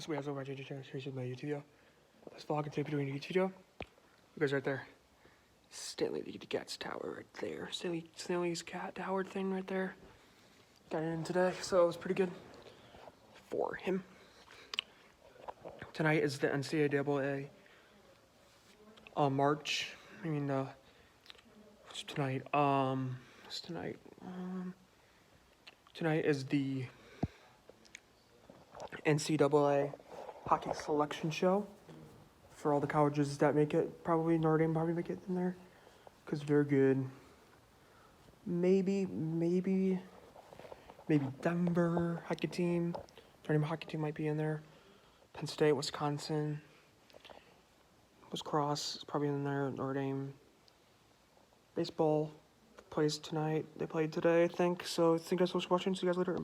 This way, I was over at JJ Channel. Here's my YouTube video. This vlog and today we're doing a YouTube video. You guys right there. Stanley the cat's tower right there. Stanley's cat tower thing right there. Got it in today, so it was pretty good for him. Tonight is the NCAA March. I mean, what's tonight? What's tonight? Tonight is the NCAA hockey selection show for all the colleges that make it. Probably Notre Dame probably make it in there because they're good. Maybe Denver hockey team. Notre Dame hockey team might be in there. Penn State, Wisconsin, Cross is probably in there. Notre Dame. Baseball plays tonight. They played today, I think. So thank you guys so much for watching. See you guys later.